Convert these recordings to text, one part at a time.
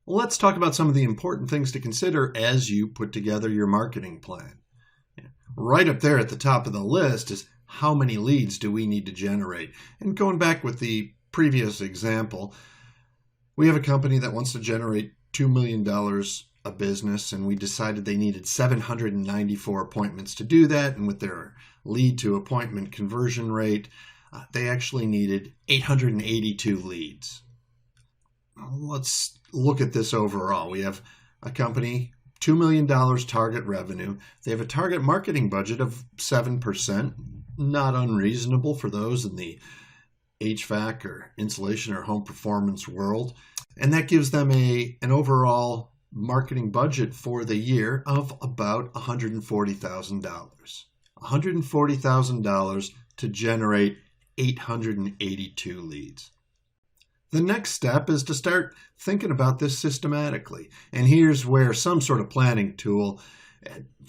Let's talk about some of the important things to consider as you put together your marketing plan. Right up there at the top of the list is how many leads do we need to generate? And going back with the previous example, we have a company that wants to generate $2 million a business, and we decided they needed 794 appointments to do that. And with their lead to appointment conversion rate, they actually needed 882 leads. Let's look at this overall. We have a company, $2 million target revenue. They have a target marketing budget of 7%, not unreasonable for those in the HVAC or insulation or home performance world. And that gives them an overall marketing budget for the year of about $140,000. $140,000 to generate 882 leads. The next step is to start thinking about this systematically. And here's where some sort of planning tool,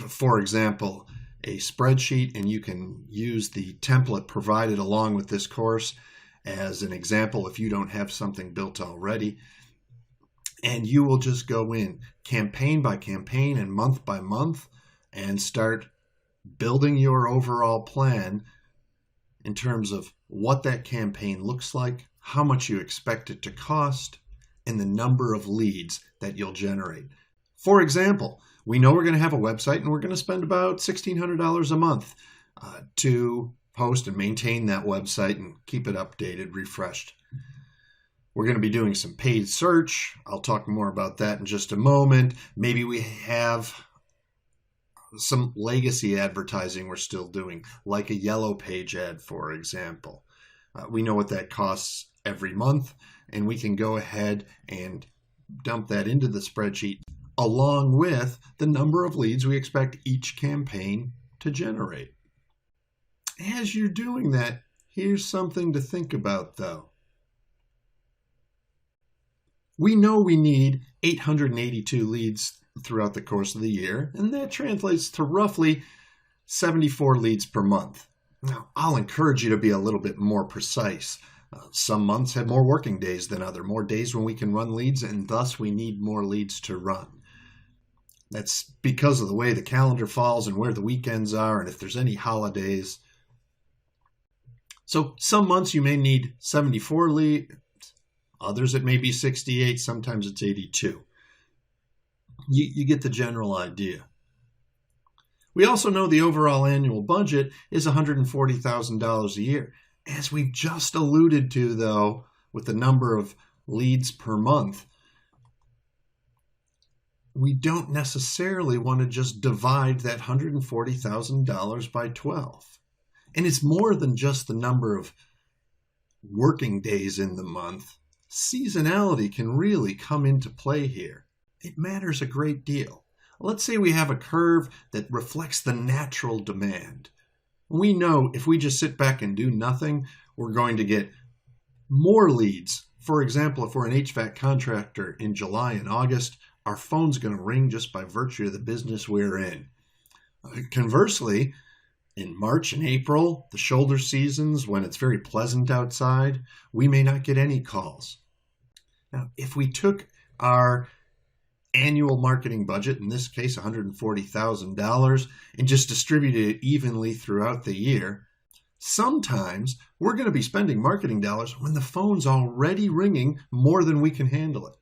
for example, a spreadsheet, and you can use the template provided along with this course as an example if you don't have something built already. And you will just go in campaign by campaign and month by month and start building your overall plan in terms of what that campaign looks like, how much you expect it to cost, and the number of leads that you'll generate. For example, we know we're going to have a website and we're going to spend about $1,600 a month to host and maintain that website and keep it updated, refreshed. We're going to be doing some paid search. I'll talk more about that in just a moment. Maybe we have some legacy advertising we're still doing, like a yellow page ad, for example. We know what that costs every month, and we can go ahead and dump that into the spreadsheet along with the number of leads we expect each campaign to generate. As you're doing that, here's something to think about though. We know we need 882 leads throughout the course of the year, and that translates to roughly 74 leads per month. Now, I'll encourage you to be a little bit more precise. Some months have more working days than other, more days when we can run leads, and thus we need more leads to run. That's because of the way the calendar falls and where the weekends are and if there's any holidays. So some months you may need 74 leads, others it may be 68, sometimes it's 82. You get the general idea. We also know the overall annual budget is $140,000 a year. As we've just alluded to, though, with the number of leads per month, we don't necessarily want to just divide that $140,000 by 12. And it's more than just the number of working days in the month. Seasonality can really come into play here. It matters a great deal. Let's say we have a curve that reflects the natural demand. We know if we just sit back and do nothing, we're going to get more leads. For example, if we're an HVAC contractor in July and August, our phone's going to ring just by virtue of the business we're in. Conversely, in March and April, the shoulder seasons, when it's very pleasant outside, we may not get any calls. Now, if we took our annual marketing budget, in this case $140,000, and just distributed it evenly throughout the year, sometimes we're going to be spending marketing dollars when the phone's already ringing more than we can handle it.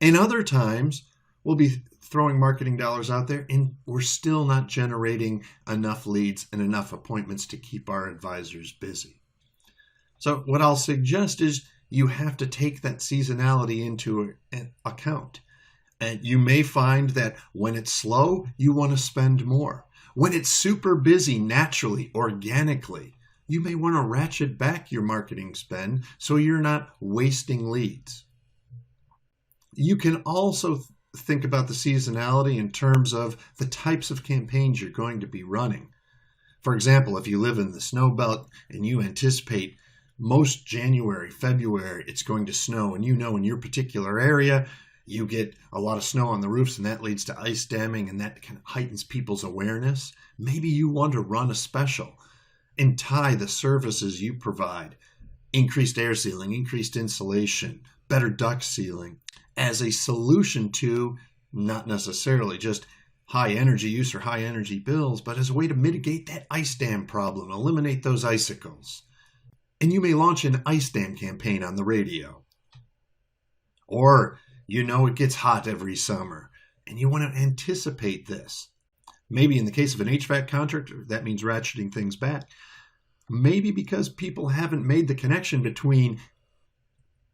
And other times we'll be throwing marketing dollars out there and we're still not generating enough leads and enough appointments to keep our advisors busy. So what I'll suggest is you have to take that seasonality into account. And you may find that when it's slow, you want to spend more. When it's super busy naturally, organically, you may want to ratchet back your marketing spend so you're not wasting leads. You can also think about the seasonality in terms of the types of campaigns you're going to be running. For example, if you live in the snow belt and you anticipate most January, February, it's going to snow, and you know in your particular area, you get a lot of snow on the roofs and that leads to ice damming and that kind of heightens people's awareness. Maybe you want to run a special and tie the services you provide, increased air sealing, increased insulation, better duct sealing, as a solution to not necessarily just high energy use or high energy bills, but as a way to mitigate that ice dam problem, eliminate those icicles. And you may launch an ice dam campaign on the radio. Or it gets hot every summer and you want to anticipate this. Maybe in the case of an HVAC contractor, that means ratcheting things back. Maybe because people haven't made the connection between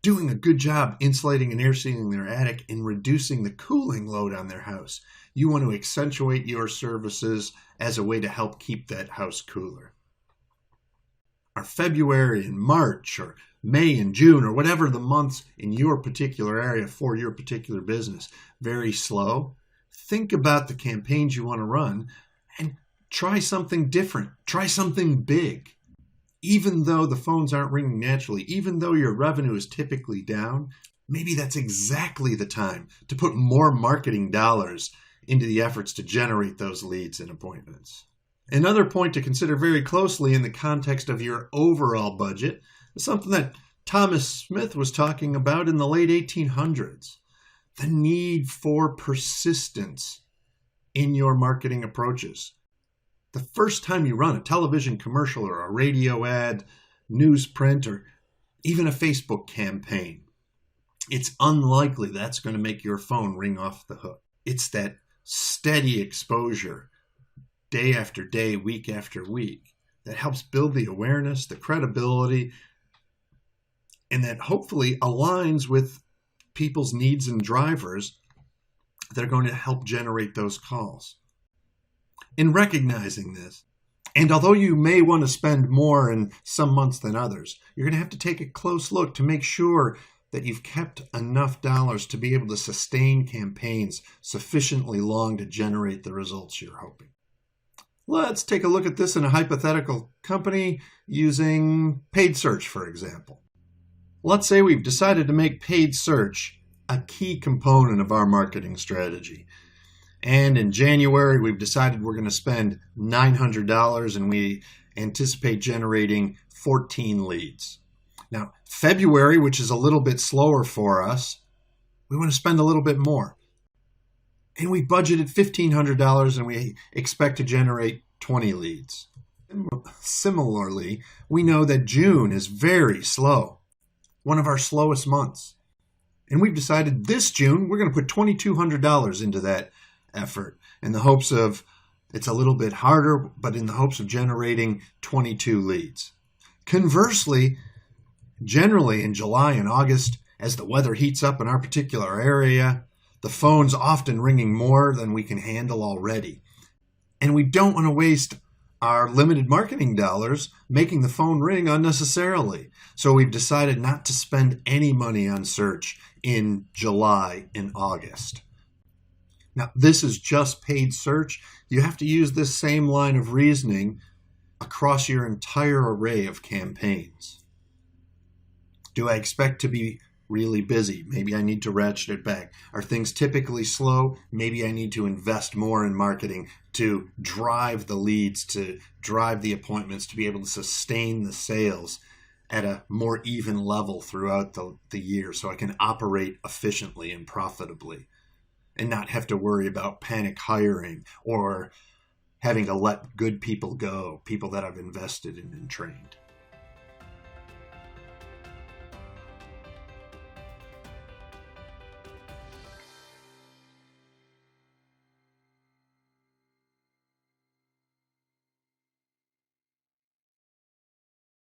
doing a good job insulating and air sealing their attic and reducing the cooling load on their house. You want to accentuate your services as a way to help keep that house cooler. Are February and March or May and June or whatever the months in your particular area for your particular business very slow? Think about the campaigns you want to run and try something different. Try something big. Even though the phones aren't ringing naturally, even though your revenue is typically down, maybe that's exactly the time to put more marketing dollars into the efforts to generate those leads and appointments. Another point to consider very closely in the context of your overall budget is something that Thomas Smith was talking about in the late 1800s. The need for persistence in your marketing approaches. The first time you run a television commercial or a radio ad, newsprint, or even a Facebook campaign, it's unlikely that's going to make your phone ring off the hook. It's that steady exposure, day after day, week after week, that helps build the awareness, the credibility, and that hopefully aligns with people's needs and drivers that are going to help generate those calls. In recognizing this, and although you may want to spend more in some months than others, you're going to have to take a close look to make sure that you've kept enough dollars to be able to sustain campaigns sufficiently long to generate the results you're hoping. Let's take a look at this in a hypothetical company using paid search, for example. Let's say we've decided to make paid search a key component of our marketing strategy. And in January, we've decided we're going to spend $900 and we anticipate generating 14 leads. Now, February, which is a little bit slower for us, we want to spend a little bit more. And we budgeted $1,500 and we expect to generate 20 leads. Similarly, we know that June is very slow, one of our slowest months. And we've decided this June, we're going to put $2,200 into that effort in the hopes of, it's a little bit harder, but in the hopes of generating 22 leads. Conversely, generally in July and August, as the weather heats up in our particular area, the phone's often ringing more than we can handle already. And we don't want to waste our limited marketing dollars making the phone ring unnecessarily. So we've decided not to spend any money on search in July and August. Now, this is just paid search. You have to use this same line of reasoning across your entire array of campaigns. Do I expect to be really busy? Maybe I need to ratchet it back. Are things typically slow? Maybe I need to invest more in marketing to drive the leads, to drive the appointments, to be able to sustain the sales at a more even level throughout the year so I can operate efficiently and profitably and not have to worry about panic hiring or having to let good people go, people that I've invested in and trained.